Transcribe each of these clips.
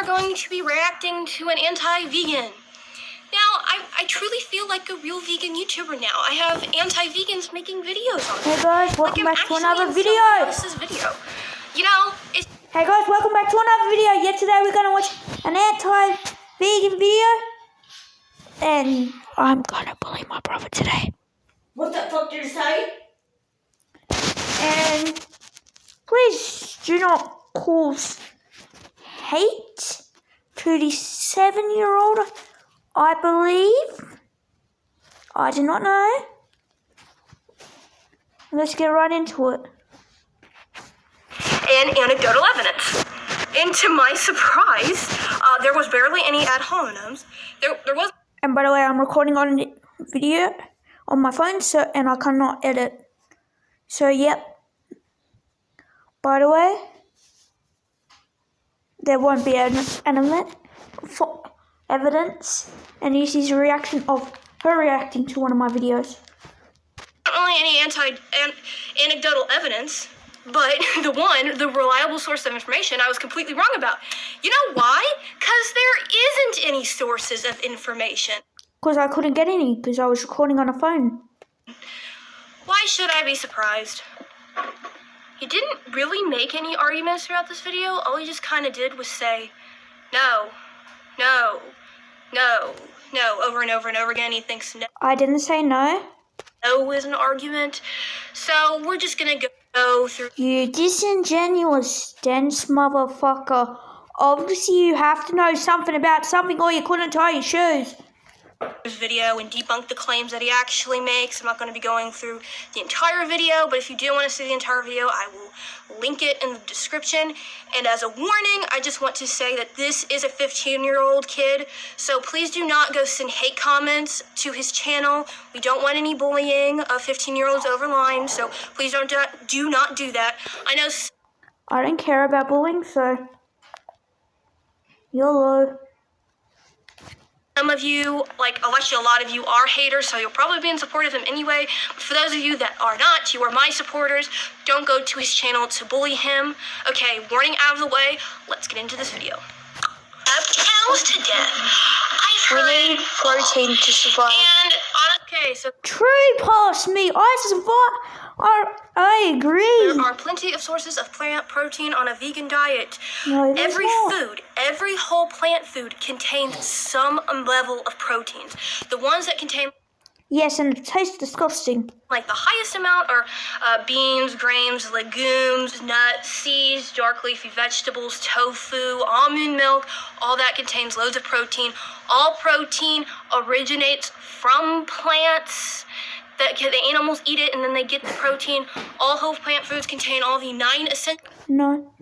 going to be reacting to an anti-vegan. Now, I truly feel like a real vegan YouTuber now. I have anti-vegans making videos on Hey guys, welcome back to another video. You know, it's... Hey guys, welcome back to another video. Yeah, today we're gonna watch an anti-vegan video, and I'm gonna bully my brother today. What the fuck did you say? And please do not cause hate to the 7-year-old. I believe. I do not know. Let's get right into it. And anecdotal evidence. And to my surprise, there was barely any ad hominems. There was. And by the way, I'm recording on the video on my phone, and I cannot edit. So yep. By the way, there won't be an element for evidence, and this is a reaction of her reacting to one of my videos. Not only any anecdotal evidence, but the reliable source of information I was completely wrong about. You know why? Because there isn't any sources of information. Because I couldn't get any, because I was recording on a phone. Why should I be surprised? He didn't really make any arguments throughout this video. All he just kind of did was say, no, no, no, no, over and over and over again. He thinks no. I didn't say no. No is an argument. So we're just going to go through. You disingenuous, dense motherfucker. Obviously you have to know something about something or you couldn't tie your shoes. This video and debunk the claims that he actually makes. I'm not going to be going through the entire video, but if you do want to see the entire video, I will link it in the description. And as a warning, I just want to say that this is a 15-year-old kid, so please do not go send hate comments to his channel. We don't want any bullying of 15-year-olds over line, so please do not do that. I don't care about bullying, so YOLO. Some of you, actually a lot of you are haters, so you'll probably be in support of him anyway. But for those of you that are not, you are my supporters. Don't go to his channel to bully him. Okay, warning out of the way. Let's get into this video. Cows to death. I've heard. We need protein to survive. And okay, so True past me. I agree. there are plenty of sources of plant protein on a vegan diet. No, there's Every not. food, every whole plant food contains some level of proteins. The ones that contain Yes, and it tastes disgusting. the highest amount are beans, grains, legumes, nuts, seeds, dark leafy vegetables, tofu, almond milk. All that contains loads of protein. All protein originates from plants. The animals eat it and then they get the protein. All whole plant foods contain all the 9 essential No.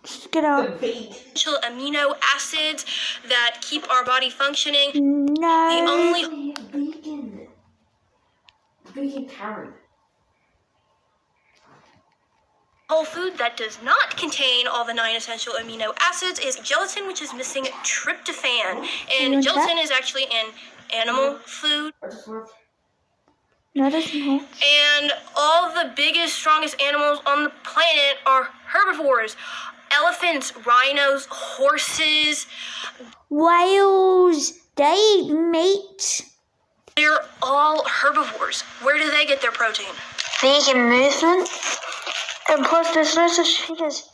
Just get out. amino acids that keep our body functioning. No. The only Vegan Karen. whole food that does not contain all the 9 essential amino acids is gelatin, which is missing tryptophan. And want gelatin that? is actually an animal food. No, it doesn't help. And all the biggest, strongest animals on the planet are herbivores. Elephants, rhinos, horses. Whales, they eat meat. They're all herbivores. Where do they get their protein? Vegan movement. And plus there's no such thing as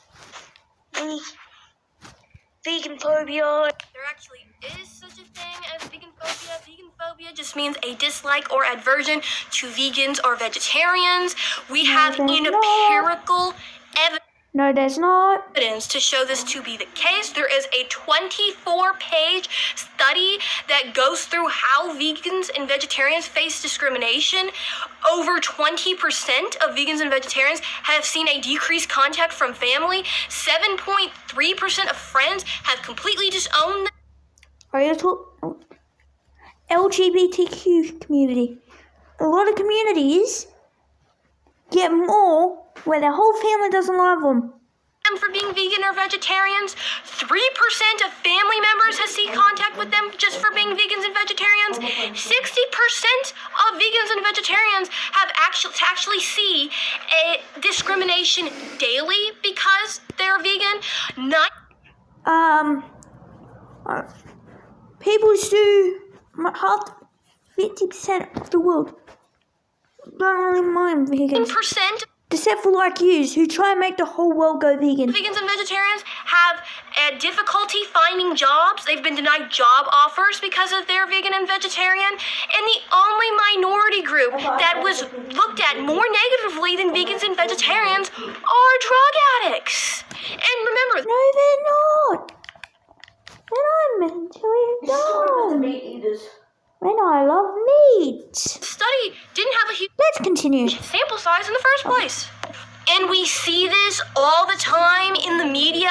vegan phobia. There actually is such a thing as vegan phobia. Vegan phobia just means a dislike or aversion to vegans or vegetarians. We have there's not. empirical No, there's not. evidence to show this to be the case. There is a 24-page study that goes through how vegans and vegetarians face discrimination. Over 20% of vegans and vegetarians have seen a decreased contact from family. 7.3% of friends have completely disowned them. Are you talking LGBTQ community? A lot of communities get more where their whole family doesn't love them. for being vegan or vegetarians. 3% of family members have seen contact with them just for being vegans and vegetarians. 60% of vegans and vegetarians have actually see a discrimination daily because they're vegan. People do half 50% of the world don't really mind vegans. 9% Except for like yous who try and make the whole world go vegan. vegans and vegetarians have a difficulty finding jobs. They've been denied job offers because of their vegan and vegetarian. And the only minority group that was looked at more negatively than vegans and vegetarians are drug addicts. And remember, No, they're not. They're not mentally It's sort of the dumb. meat eaters. When I love meat. the study didn't have a huge Let's continue. sample size in the first place. And we see this all the time in the media.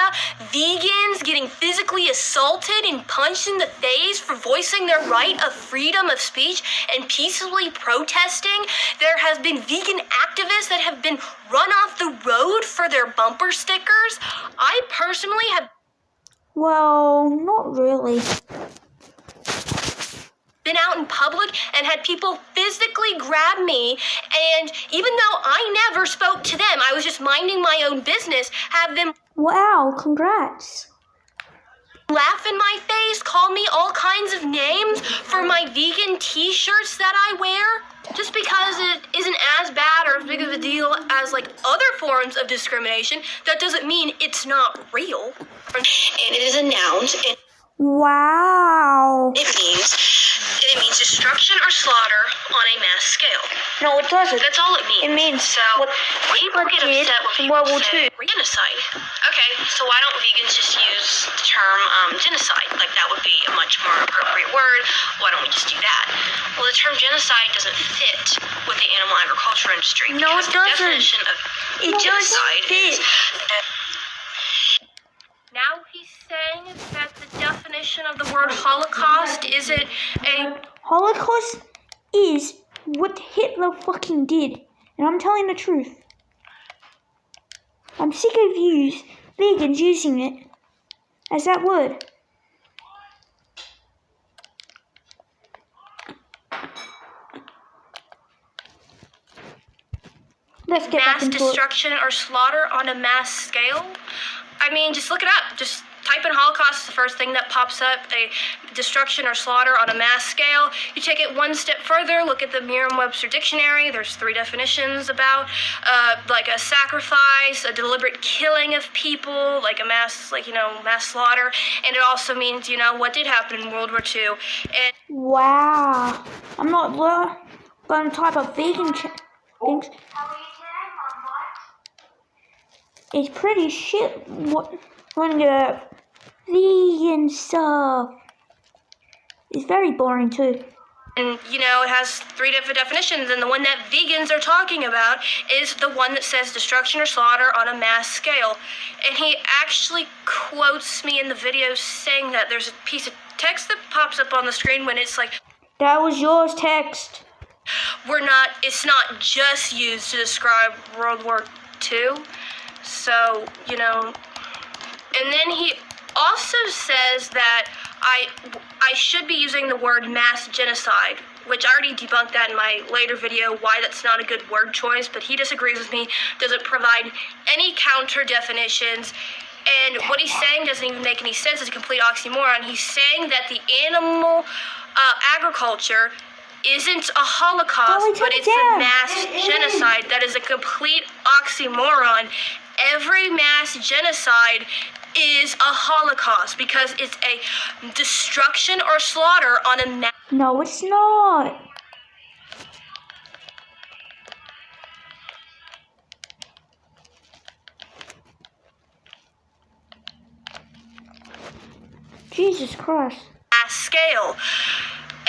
Vegans getting physically assaulted and punched in the face for voicing their right of freedom of speech and peacefully protesting. There has been vegan activists that have been run off the road for their bumper stickers. I personally have Well, not really. been out in public and had people physically grab me, and even though I never spoke to them, I was just minding my own business, have them Wow, congrats. laugh in my face, call me all kinds of names for my vegan t-shirts that I wear. Just because it isn't as bad or as big of a deal as like other forms of discrimination, that doesn't mean it's not real. And it is a noun, and Wow. it means destruction or slaughter on a mass scale. No, it doesn't. That's all it means. It means so what people get did upset when in World people War say II. genocide. Okay, so why don't vegans just use the term genocide? Like that would be a much more appropriate word. Why don't we just do that? Well, the term genocide doesn't fit with the animal agriculture industry. No, because it the doesn't. definition of It doesn't genocide fit. is now he's saying that the definition of the word Holocaust isn't a Holocaust is what Hitler fucking did. And I'm telling the truth. I'm sick of you vegans using it as that word. Let's get back mass into it. destruction or slaughter on a mass scale. I mean, just look it up. Just type in Holocaust, is the first thing that pops up, a destruction or slaughter on a mass scale. You take it one step further, look at the Merriam-Webster dictionary. There's 3 definitions about like a sacrifice, a deliberate killing of people, like a mass, mass slaughter. And it also means, what did happen in World War II. And Wow. I'm not going to type of vegan things. It's pretty shit when the vegan stuff. It's very boring too. And, it has 3 different definitions, and the one that vegans are talking about is the one that says destruction or slaughter on a mass scale. And he actually quotes me in the video saying that there's a piece of text that pops up on the screen when it's like, That was yours text. it's not just used to describe World War II. So, and then he also says that I should be using the word mass genocide, which I already debunked that in my later video, why that's not a good word choice, but he disagrees with me, doesn't provide any counter definitions, and what he's saying doesn't even make any sense. It's a complete oxymoron. He's saying that the animal agriculture isn't a Holocaust, but it's a mass genocide. That is a complete oxymoron. Every mass genocide is a Holocaust because it's a destruction or slaughter on a mass. No, it's not. Jesus Christ. Scale.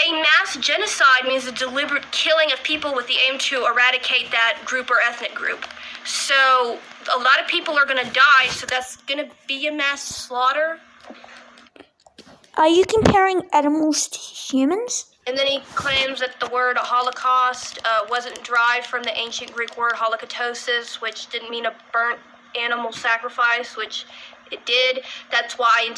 A mass genocide means a deliberate killing of people with the aim to eradicate that group or ethnic group. So a lot of people are going to die, so that's going to be a mass slaughter. Are you comparing animals to humans? And then he claims that the word Holocaust wasn't derived from the ancient Greek word holokaustosis, which didn't mean a burnt animal sacrifice, which it did. That's why in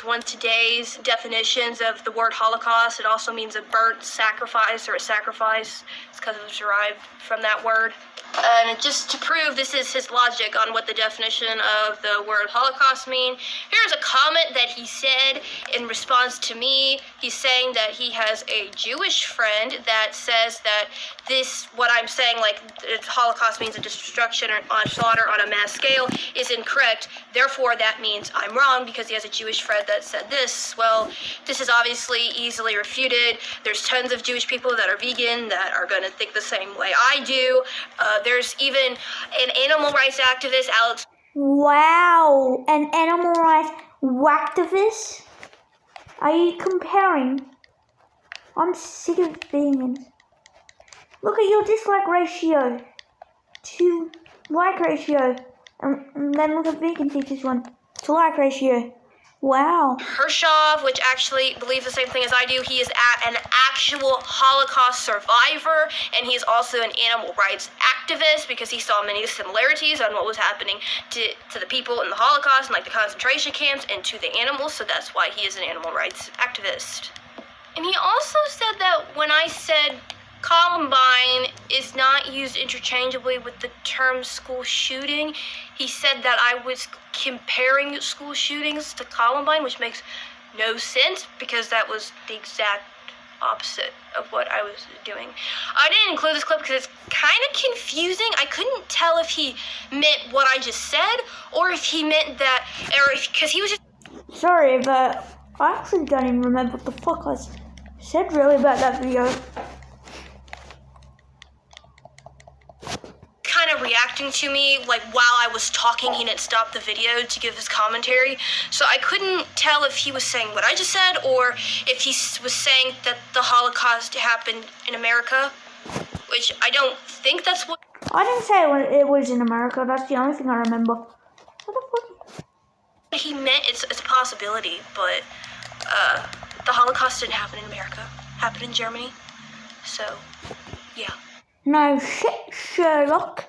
one of today's definitions of the word Holocaust, it also means a burnt sacrifice or a sacrifice. It's because it was derived from that word. And just to prove this is his logic on what the definition of the word Holocaust mean, here's a comment that he said in response to me. He's saying that he has a Jewish friend that says that what I'm saying, like Holocaust means a destruction or slaughter on a mass scale, is incorrect. Therefore, that means I'm wrong because he has a Jewish friend that said this. Well, this is obviously easily refuted. There's tons of Jewish people that are vegan that are going to think the same way I do. There's even an animal rights activist, Alex. Wow, an animal rights activist? Are you comparing? I'm sick of vegans. Look at your dislike ratio to like ratio. And then look at vegan teachers one to like ratio. Wow. Hershov, which actually believes the same thing as I do. He is an actual Holocaust survivor, and he's also an animal rights activist because he saw many similarities on what was happening to the people in the Holocaust and like the concentration camps and to the animals, so that's why he is an animal rights activist. And he also said that when I said Columbine is not used interchangeably with the term school shooting, he said that I was comparing school shootings to Columbine, which makes no sense because that was the exact opposite of what I was doing. I didn't include this clip because it's kind of confusing. I couldn't tell if he meant what I just said or if he meant that, or because he was just... Sorry, but I actually don't even remember what the fuck I said really about that video. Kind of reacting to me, like while I was talking, he didn't stop the video to give his commentary, so I couldn't tell if he was saying what I just said or if he was saying that the Holocaust happened in America, which I don't think that's what... I didn't say it was in America, that's the only thing I remember. What the fuck? He meant it's a possibility, but the Holocaust didn't happen in America. It happened in Germany, so yeah. No shit, Sherlock.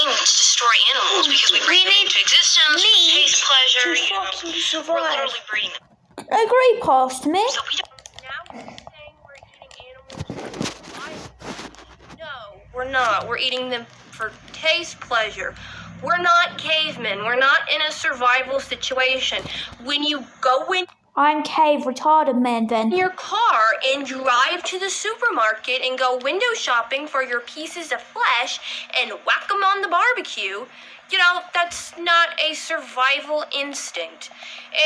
Aim is to destroy animals because we breed them into existence, taste pleasure, we're literally breeding them. Agree, past me. So we don't, now he's saying we're eating animals for life. No, we're not. We're eating them for taste pleasure. We're not cavemen. We're not in a survival situation. When you go in I'm cave retarded man then. your car and drive to the supermarket and go window shopping for your pieces of flesh and whack them on the barbecue, you know, that's not a survival instinct.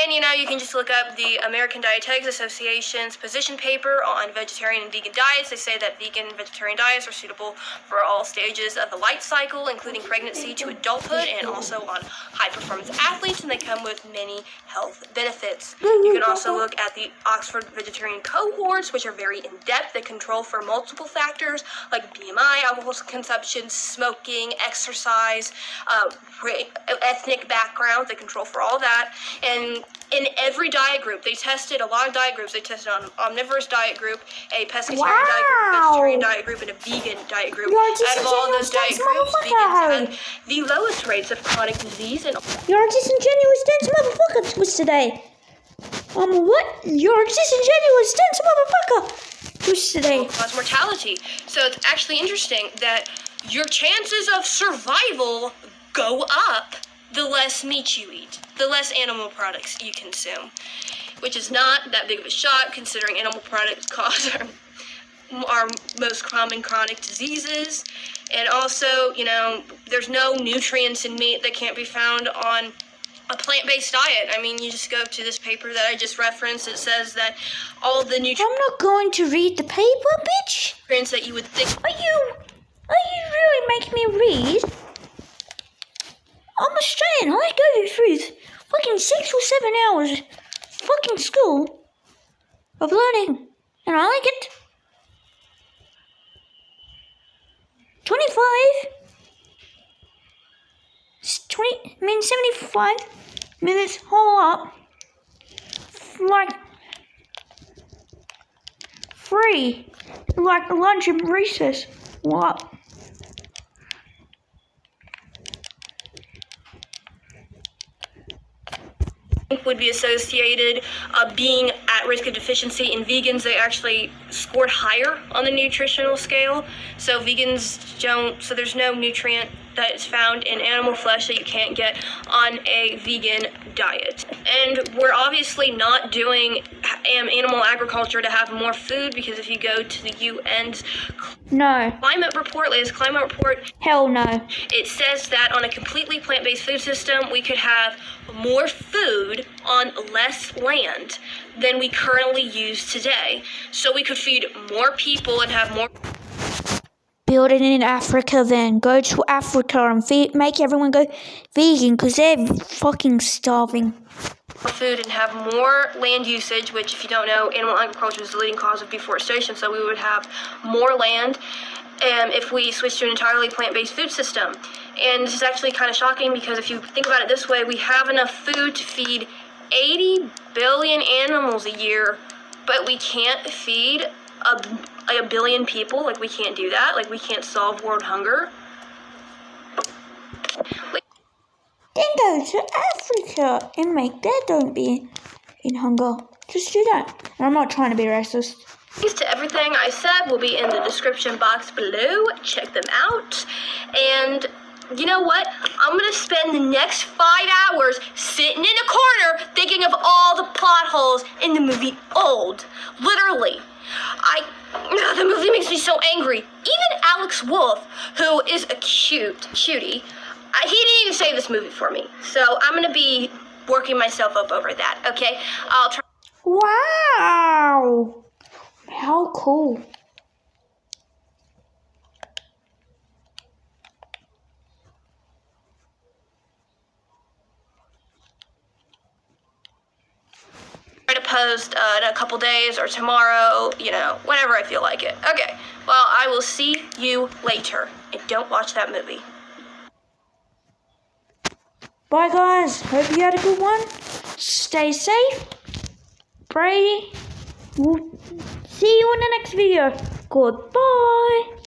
And, you know, you can just look up the American Dietetics Association's position paper on vegetarian and vegan diets. They say that vegan and vegetarian diets are suitable for all stages of the life cycle, including pregnancy to adulthood, and also on high-performance athletes, and they come with many health benefits. You can also look at the Oxford Vegetarian Cohorts, which are very in-depth. They control for multiple factors like BMI, alcohol consumption, smoking, exercise, ethnic background. They control for all that. And in every diet group, they tested a lot of diet groups. They tested an omnivorous diet group, a pescatarian diet group, a vegetarian diet group, and a vegan diet group. Out of all those diet groups, vegans had the lowest rates of chronic disease and... You're a disingenuous dense motherfucker twist today. What? You're a disingenuous dense motherfucker twist today. cause mortality. So it's actually interesting that your chances of survival go up the less meat you eat, the less animal products you consume, which is not that big of a shock considering animal products cause our most common chronic diseases. And also, you know, there's no nutrients in meat that can't be found on a plant-based diet. I mean, you just go to this paper that I just referenced. It says that all the I'm not going to read the paper, bitch. nutrients that you would think... Are you really making me read? I'm Australian. I go through fucking 6 or 7 hours fucking school of learning, and I like it. 25. 75 minutes whole up. Like free. Like lunch and recess. What? would be associated being at risk of deficiency. In vegans, they actually scored higher on the nutritional scale. So vegans don't, so there's no nutrient that is found in animal flesh that you can't get on a vegan diet. And we're obviously not doing animal agriculture to have more food, because if you go to the UN's No. climate report, latest climate report, Hell no. it says that on a completely plant-based food system, we could have more food on less land than we currently use today. So we could feed more people and have more Build it in Africa then. Go to Africa and make everyone go vegan because they're fucking starving. food and have more land usage, which, if you don't know, animal agriculture is the leading cause of deforestation. So we would have more land if we switch to an entirely plant-based food system. And this is actually kind of shocking, because if you think about it this way, we have enough food to feed 80 billion animals a year, but we can't feed a billion people. Like, we can't do that. Like, we can't solve world hunger. Then go to Africa and make that don't be in hunger. Just do that. And I'm not trying to be racist. Links to everything I said will be in the description box below. Check them out. And you know what? I'm going to spend the next 5 hours sitting in a corner thinking of all the plot holes in the movie Old. Literally. The movie makes me so angry. Even Alex Wolff, who is a cutie, he didn't even save this movie for me. So I'm going to be working myself up over that, okay? I'll try. Wow. How cool. To post in a couple days or tomorrow, whenever I feel like it. Okay, well, I will see you later. And don't watch that movie. Bye guys. Hope you had a good one. Stay safe. Brady. We'll see you in the next video. Goodbye.